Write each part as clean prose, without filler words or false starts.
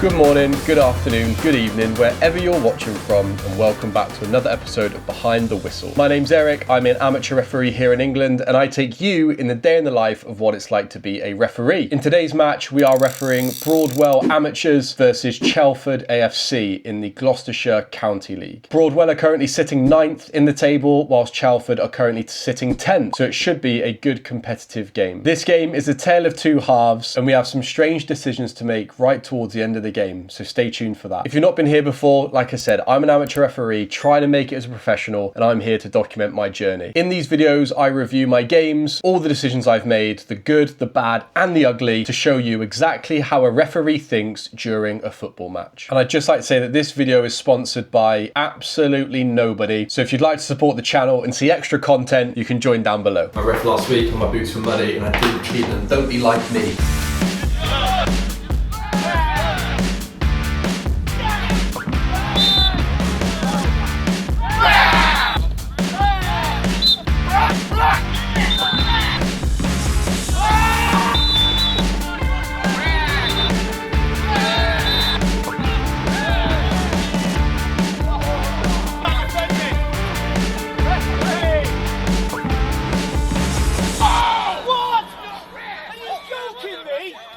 Good morning, good afternoon, good evening, wherever you're watching from, and welcome back to another episode of Behind the Whistle. My name's Eric, I'm an amateur referee here in England, and I take you in the day in the life of what it's like to be a referee. In today's match, we are refereeing Broadwell Amateurs versus Chelford AFC in the Gloucestershire County League. Broadwell are currently sitting 9th in the table, whilst Chelford are currently sitting 10th, so it should be a good competitive game. This game is a tale of two halves, and we have some strange decisions to make right towards the end of the game, so stay tuned for that. If you've not been here before, like I said, I'm an amateur referee trying to make it as a professional, and I'm here to document my journey. In these videos, I review my games, all the decisions I've made, the good, the bad, and the ugly, to show you exactly how a referee thinks during a football match. And I'd just like to say that this video is sponsored by absolutely nobody, so if you'd like to support the channel and see extra content, you can join down below. I ref last week and my boots were muddy and I didn't clean them. Don't be like me.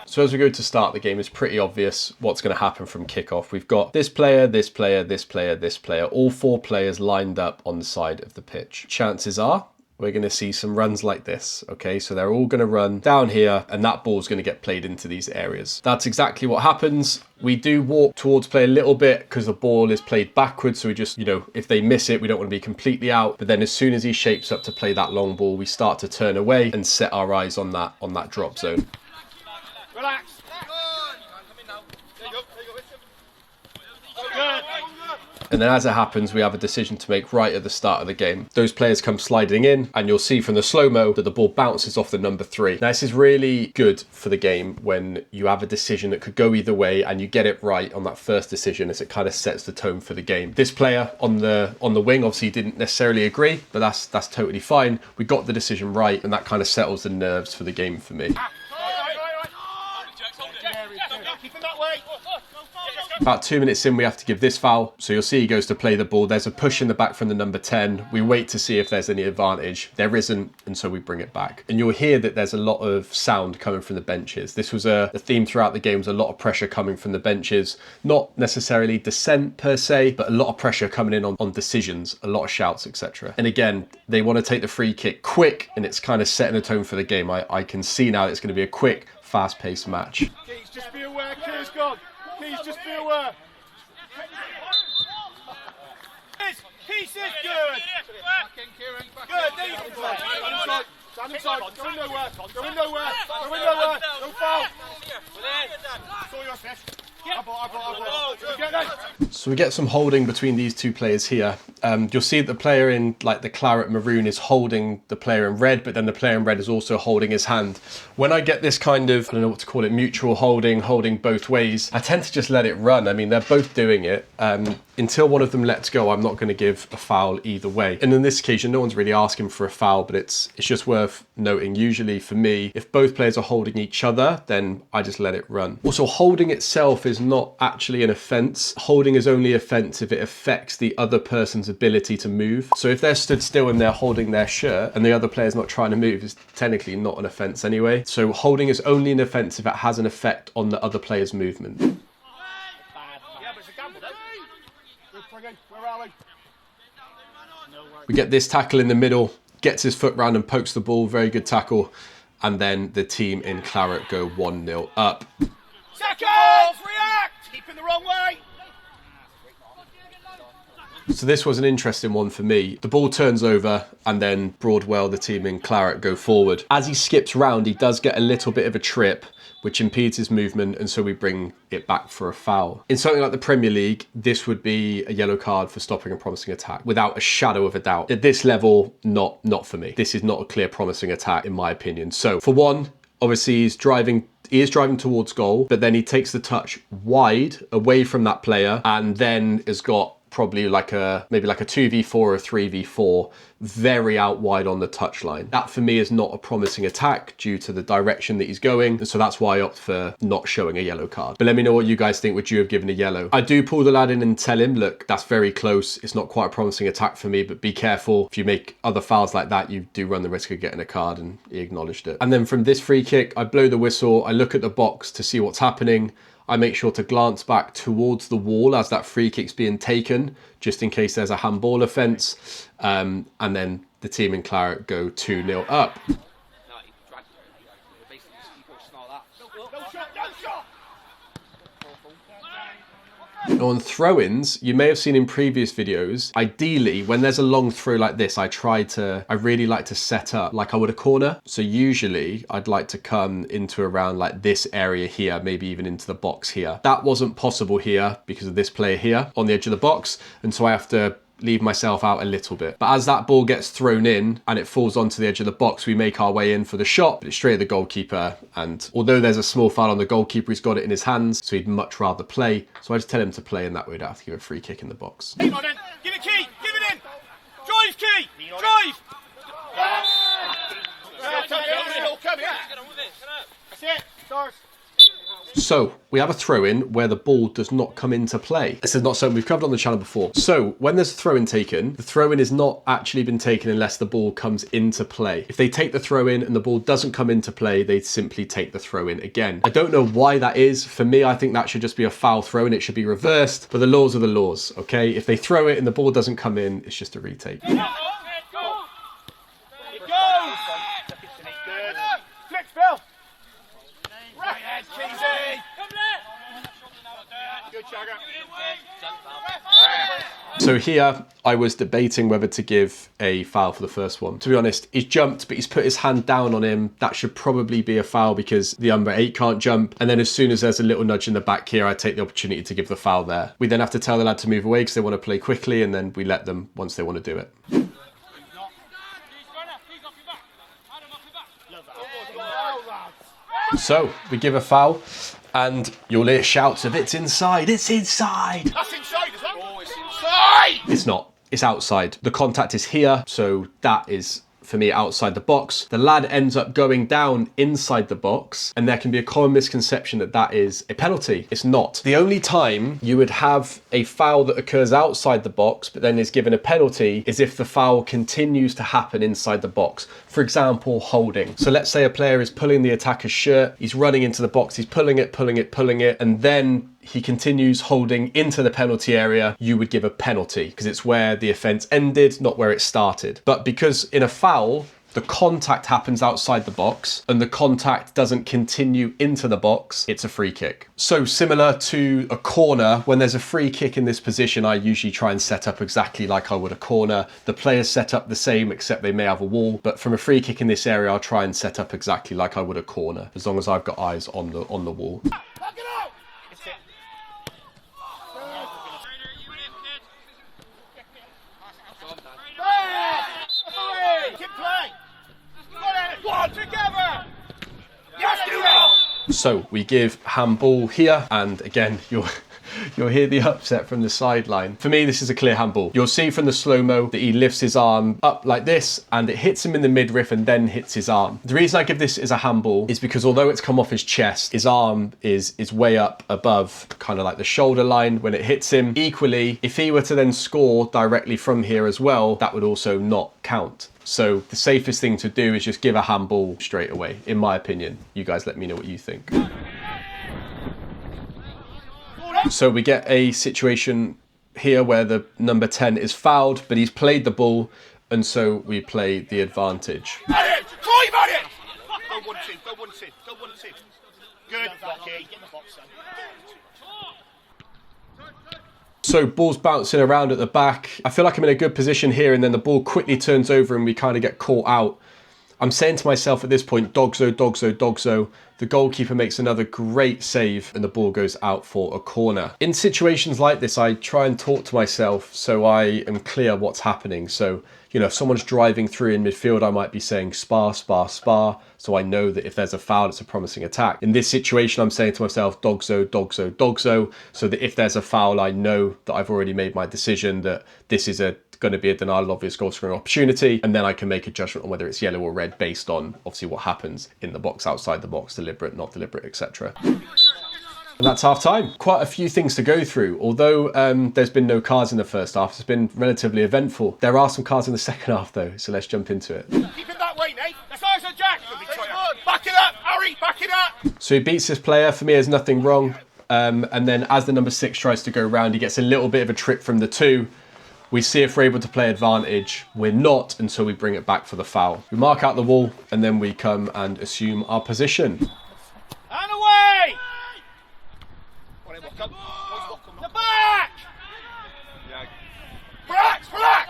So as we go to start the game, it's pretty obvious what's going to happen from kickoff. We've got this player, this player, this player, this player, all four players lined up on the side of the pitch. Chances are we're going to see some runs like this, okay? So they're all going to run down here and that ball's going to get played into these areas. That's exactly what happens. We do walk towards play a little bit because the ball is played backwards. So we just, if they miss it, we don't want to be completely out. But then as soon as he shapes up to play that long ball, we start to turn away and set our eyes on that drop zone. Relax. And then as it happens, we have a decision to make right at the start of the game. Those players come sliding in and you'll see from the slow-mo that the ball bounces off the number 3. Now this is really good for the game when you have a decision that could go either way and you get it right on that first decision, as it kind of sets the tone for the game. This player on the wing obviously didn't necessarily agree, but that's totally fine. We got the decision right and that kind of settles the nerves for the game for me. About 2 minutes in, we have to give this foul. So you'll see he goes to play the ball. There's a push in the back from the number 10. We wait to see if there's any advantage. There isn't, and so we bring it back. And you'll hear that there's a lot of sound coming from the benches. This was a theme throughout the game, was a lot of pressure coming from the benches. Not necessarily dissent per se, but a lot of pressure coming in on decisions, a lot of shouts, etc. And again, they want to take the free kick quick, and it's kind of setting a tone for the game. I can see now it's going to be a quick, fast-paced match. Keys, just be aware, Keys gone. Keys, just be aware. Keys is good. Good, there you go. Stand inside. Go in nowhere. Go in nowhere. Go in nowhere. Don't foul. It's all yours, Fish. So we get some holding between these two players here. You'll see that the player in the claret maroon is holding the player in red, but then the player in red is also holding his hand. When I get this kind of, I don't know what to call it, mutual holding both ways, I tend to just let it run. I mean, they're both doing it. Until one of them lets go, I'm not going to give a foul either way. And in this occasion, no one's really asking for a foul, but it's just worth noting. Usually for me, if both players are holding each other, then I just let it run. Also, holding itself is not actually an offence. Holding is only offence if it affects the other person's ability to move. So if they're stood still and they're holding their shirt and the other player's not trying to move, it's technically not an offence anyway. So holding is only an offence if it has an effect on the other player's movement. We get this tackle in the middle, gets his foot round and pokes the ball, very good tackle. And then the team in claret go 1-0 up. Seconds! React! Keeping the wrong way! So this was an interesting one for me. The ball turns over and then Broadwell, the team in claret, go forward. As he skips round, he does get a little bit of a trip, which impedes his movement, and so we bring it back for a foul. In something like the Premier League, this would be a yellow card for stopping a promising attack, without a shadow of a doubt. At this level, not for me. This is not a clear promising attack, in my opinion. So for one, obviously he is driving towards goal, but then he takes the touch wide away from that player and then has got probably like maybe like a 2v4 or a 3v4, very out wide on the touchline. That for me is not a promising attack due to the direction that he's going. And so that's why I opt for not showing a yellow card. But let me know what you guys think. Would you have given a yellow? I do pull the lad in and tell him, look, that's very close. It's not quite a promising attack for me, but be careful. If you make other fouls like that, you do run the risk of getting a card, and he acknowledged it. And then from this free kick, I blow the whistle. I look at the box to see what's happening. I make sure to glance back towards the wall as that free kick's being taken, just in case there's a handball offence. And then the team in claret go 2-0 up. On throw-ins, you may have seen in previous videos, ideally, when there's a long throw like this, I really like to set up like I would a corner. So usually I'd like to come into around like this area here, maybe even into the box here. That wasn't possible here because of this player here on the edge of the box. And so I have to leave myself out a little bit. But as that ball gets thrown in and it falls onto the edge of the box, we make our way in for the shot, but it's straight at the goalkeeper. And although there's a small foul on the goalkeeper, he's got it in his hands, so he'd much rather play. So I just tell him to play, and that way I don't have to give a free kick in the box. Give it key, give it in. Drive key, drive. That's it, stars. So we have a throw-in where the ball does not come into play. This is not something we've covered on the channel before. So when there's a throw-in taken, the throw-in is not actually been taken unless the ball comes into play. If they take the throw-in and the ball doesn't come into play, they simply take the throw-in again. I don't know why that is. For me, I think that should just be a foul throw-in. It should be reversed, but the laws are the laws, okay? If they throw it and the ball doesn't come in, it's just a retake. It goes. Flick, Phil. Right head, Keezy. Good chugger. So here, I was debating whether to give a foul for the first one. To be honest, he's jumped, but he's put his hand down on him. That should probably be a foul because the number 8 can't jump. And then as soon as there's a little nudge in the back here, I take the opportunity to give the foul there. We then have to tell the lad to move away because they want to play quickly, and then we let them once they want to do it. So we give a foul, and you'll hear shouts of "It's inside! It's inside!" That's inside, is that? Oh, it's inside! It's not. It's outside. The contact is here, so that is, for me, outside the box. The lad ends up going down inside the box, and there can be a common misconception that that is a penalty. It's not. The only time you would have a foul that occurs outside the box but then is given a penalty is if the foul continues to happen inside the box. For example, holding. So let's say a player is pulling the attacker's shirt, he's running into the box, he's pulling it, and then he continues holding into the penalty area. You would give a penalty because it's where the offence ended, not where it started. But because in a foul, the contact happens outside the box and the contact doesn't continue into the box, it's a free kick. So similar to a corner, when there's a free kick in this position, I usually try and set up exactly like I would a corner. The players set up the same, except they may have a wall. But from a free kick in this area, I'll try and set up exactly like I would a corner, as long as I've got eyes on the wall. So we give handball here, and again, you'll hear the upset from the sideline. For me, this is a clear handball. You'll see from the slow-mo that he lifts his arm up like this, and it hits him in the midriff and then hits his arm. The reason I give this as a handball is because although it's come off his chest, his arm is way up above kind of like the shoulder line when it hits him. Equally, if he were to then score directly from here as well, that would also not count. So the safest thing to do is just give a handball straight away, in my opinion. You guys let me know what you think. So we get a situation here where the number 10 is fouled, but he's played the ball, and so we play the advantage. Drive at it! Go 1-2, go 1-2, go 1-2. Good, Lucky. So ball's bouncing around at the back. I feel like I'm in a good position here, and then the ball quickly turns over and we kind of get caught out. I'm saying to myself at this point, dogzo, dogzo, dogzo. The goalkeeper makes another great save and the ball goes out for a corner. In situations like this, I try and talk to myself so I am clear what's happening. So, You know, if someone's driving through in midfield, I might be saying spar, spar, spar. So I know that if there's a foul, it's a promising attack. In this situation, I'm saying to myself, dogzo, dogzo, dogzo. So that if there's a foul, I know that I've already made my decision that this is going to be a denial of obvious goal scoring opportunity. And then I can make a judgment on whether it's yellow or red based on obviously what happens in the box, outside the box, deliberate, not deliberate, etc. And that's half time. Quite a few things to go through. Although there's been no cards in the first half, it's been relatively eventful. There are some cards in the second half though, so let's jump into it. Keep it that way, Nate. That's ours, Jack. Back it up, Harry, back it up. So he beats this player. For me, there's nothing wrong. And then as the number 6 tries to go round, he gets a little bit of a trip from the 2. We see if we're able to play advantage. We're not until we bring it back for the foul. We mark out the wall and then we come and assume our position. And away! The back! Black!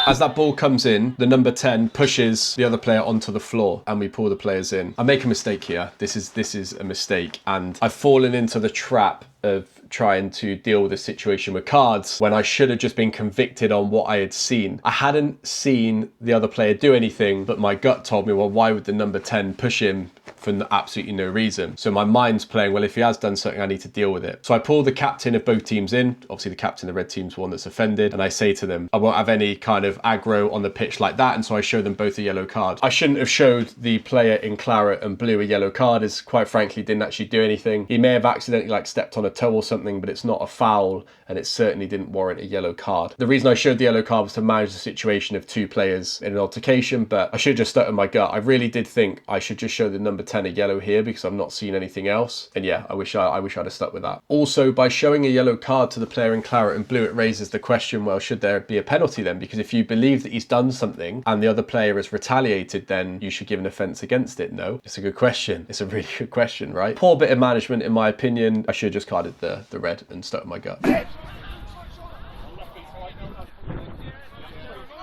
As that ball comes in, the number 10 pushes the other player onto the floor and we pull the players in. I make a mistake here. This is a mistake, and I've fallen into the trap of trying to deal with the situation with cards when I should have just been convicted on what I had seen. I hadn't seen the other player do anything, but my gut told me, well, why would the number 10 push him for absolutely no reason? So my mind's playing, well, if he has done something, I need to deal with it. So I pull the captain of both teams in. Obviously the captain of the red team's one that's offended, and I say to them, I won't have any kind of aggro on the pitch like that, and so I show them both a yellow card. I shouldn't have showed the player in claret and blue a yellow card, as quite frankly didn't actually do anything. He may have accidentally like stepped on a toe or something, but it's not a foul, and it certainly didn't warrant a yellow card. The reason I showed the yellow card was to manage the situation of 2 players in an altercation, but I should have just stuck with my gut. I really did think I should just show the number 10 a yellow here because I'm not seeing anything else. And yeah, I wish I'd have stuck with that. Also, by showing a yellow card to the player in claret and blue, it raises the question, well, should there be a penalty then? Because if you believe that he's done something and the other player has retaliated, then you should give an offence against it. No, it's a good question. It's a really good question, right? Poor bit of management, in my opinion. I should have just carded the red and stuck with my gut.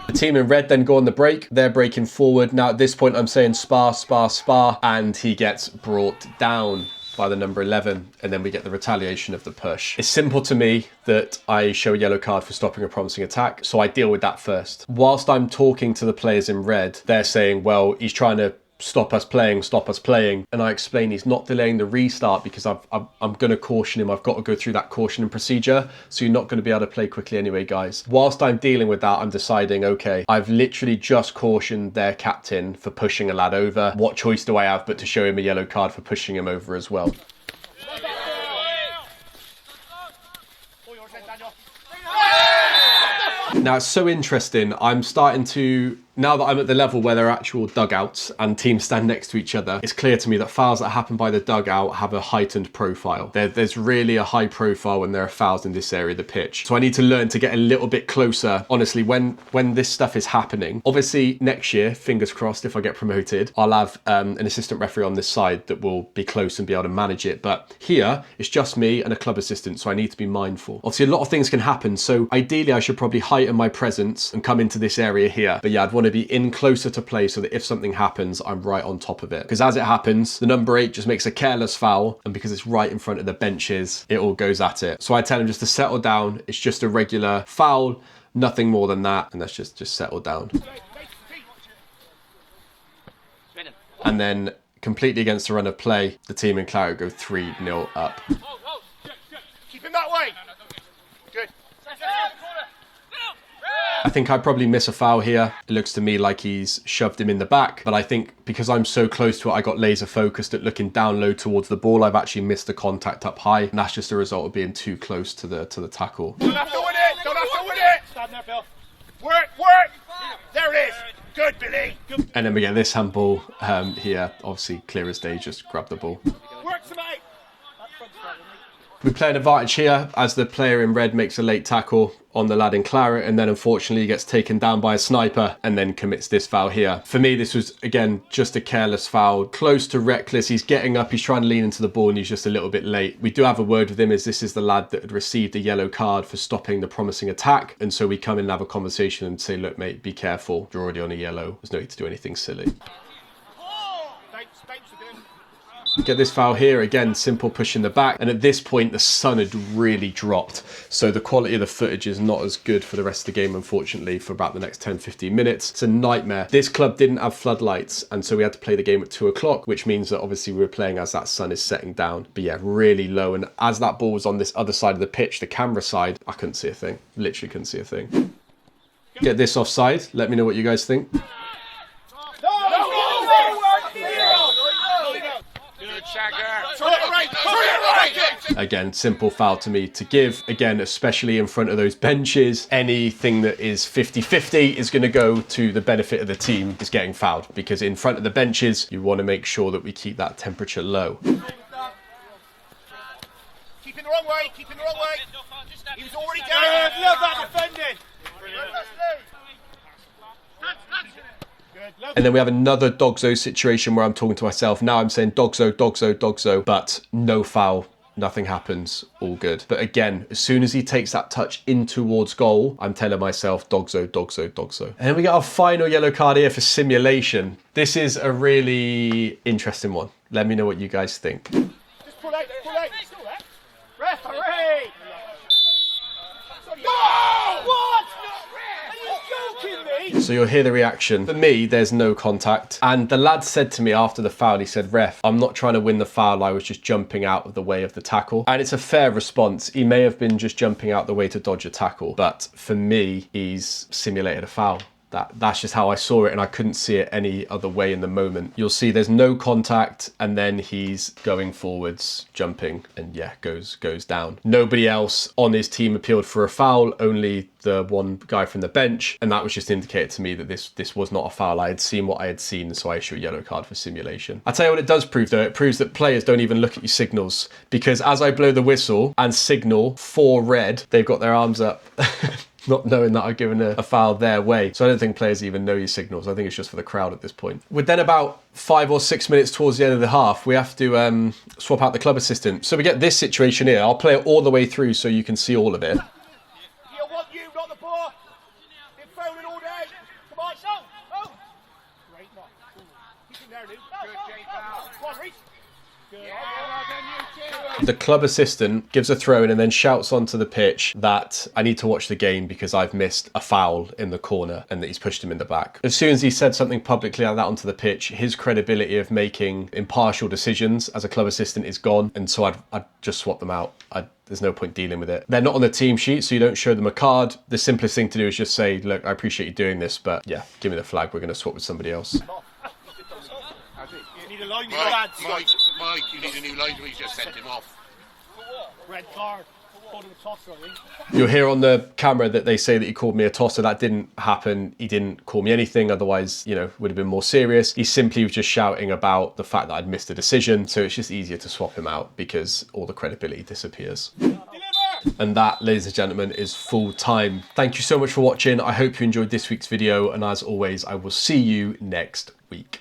The team in red then go on the break. They're breaking forward. Now at this point I'm saying spar, spar, spar, and he gets brought down by the number 11, and then we get the retaliation of the push. It's simple to me that I show a yellow card for stopping a promising attack, so I deal with that first. Whilst I'm talking to the players in red, they're saying, well, he's trying to stop us playing. And I explain he's not delaying the restart because I'm going to caution him. I've got to go through that cautioning procedure. So you're not going to be able to play quickly anyway, guys. Whilst I'm dealing with that, I'm deciding, okay, I've literally just cautioned their captain for pushing a lad over. What choice do I have but to show him a yellow card for pushing him over as well? Now it's so interesting. I'm starting to, now that I'm at the level where there are actual dugouts and teams stand next to each other, it's clear to me that fouls that happen by the dugout have a heightened profile. There's really a high profile when there are fouls in this area of the pitch. So I need to learn to get a little bit closer. Honestly, when this stuff is happening, obviously next year, fingers crossed, if I get promoted, I'll have an assistant referee on this side that will be close and be able to manage it. But here, it's just me and a club assistant, so I need to be mindful. Obviously, a lot of things can happen, so ideally I should probably heighten my presence and come into this area here. But yeah, I'd want to be in closer to play so that if something happens, I'm right on top of it. Because as it happens, the number 8 just makes a careless foul, and because it's right in front of the benches, it all goes at it. So I tell him just to settle down. It's just a regular foul, nothing more than that, and let's just settle down. And then completely against the run of play, the team in claret go 3-0 up. Keep him that way. Good. I think I probably miss a foul here. It looks to me like he's shoved him in the back, but I think because I'm so close to it, I got laser focused at looking down low towards the ball. I've actually missed the contact up high, and that's just a result of being too close to the tackle. Don't have to win it. Don't have to win it. Stand there, Bill. Work. There it is. Good, Billy. Good. And then we get this handball here. Obviously, clear as day, just grab the ball. Work to mate. We play an advantage here as the player in red makes a late tackle on the lad in claret, and then unfortunately he gets taken down by a sniper and then commits this foul here. For me, this was, again, just a careless foul, close to reckless. He's getting up, he's trying to lean into the ball, and he's just a little bit late. We do have a word with him, as this is the lad that had received a yellow card for stopping the promising attack, and so we come in and have a conversation and say, look mate, be careful, you're already on a yellow, there's no need to do anything silly. Get this foul here, again, simple push in the back. And at this point, the sun had really dropped. So the quality of the footage is not as good for the rest of the game, unfortunately, for about the next 10-15 minutes. It's a nightmare. This club didn't have floodlights, and so we had to play the game at 2 o'clock, which means that obviously we were playing as that sun is setting down. But yeah, really low. And as that ball was on this other side of the pitch, the camera side, I couldn't see a thing. Literally couldn't see a thing. Get this offside. Let me know what you guys think. Again, simple foul to me to give. Again, especially in front of those benches, anything that is 50-50 is going to go to the benefit of the team is getting fouled, because in front of the benches, you want to make sure that we keep that temperature low. Keeping the wrong way, keeping the wrong way. He was already down. Love that defending. And then we have another Dogzo situation where I'm talking to myself. Now I'm saying Dogzo, Dogzo, Dogzo, but no foul. Nothing happens, all good. But again, as soon as he takes that touch in towards goal, I'm telling myself, Dogzo, Dogzo, Dogzo. And then we get our final yellow card here for simulation. This is a really interesting one. Let me know what you guys think. Just pull out, pull out. Referee! No! What? Are you joking me? So you'll hear the reaction. For me, there's no contact. And the lad said to me after the foul, he said, "Ref, I'm not trying to win the foul. I was just jumping out of the way of the tackle." And it's a fair response. He may have been just jumping out the way to dodge a tackle. But for me, he's simulated a foul. That's just how I saw it, and I couldn't see it any other way in the moment. You'll see there's no contact, and then he's going forwards, jumping, and yeah, goes down. Nobody else on his team appealed for a foul, only the one guy from the bench, and that was just indicated to me that this was not a foul. I had seen what I had seen, so I issue a yellow card for simulation. I tell you what it does prove though, it proves that players don't even look at your signals, because as I blow the whistle and signal for red, they've got their arms up. Not knowing that I've given a foul their way. So I don't think players even know your signals. I think it's just for the crowd at this point. With then about 5 or 6 minutes towards the end of the half, we have to swap out the club assistant. So we get this situation here. I'll play it all the way through so you can see all of it. You want you, not the ball. Been fouling all day. Come on, show. Oh. Great knock. Keep him there, Luke. Good, Jay. Come on, Reece. Good. The club assistant gives a throw in and then shouts onto the pitch that I need to watch the game because I've missed a foul in the corner and that he's pushed him in the back. As soon as he said something publicly like that onto the pitch, his credibility of making impartial decisions as a club assistant is gone, and so I'd just swap them out. There's no point dealing with it. They're not on the team sheet, so you don't show them a card. The simplest thing to do is just say, "Look, I appreciate you doing this, but yeah, give me the flag. We're going to swap with somebody else." You need a line, Mike, you need a new line. We just sent him off. Red card. Called him a tosser, I think. You'll hear on the camera that they say that he called me a tosser. That didn't happen. He didn't call me anything. Otherwise, you know, would have been more serious. He simply was just shouting about the fact that I'd missed a decision. So it's just easier to swap him out because all the credibility disappears. And that, ladies and gentlemen, is full time. Thank you so much for watching. I hope you enjoyed this week's video. And as always, I will see you next week.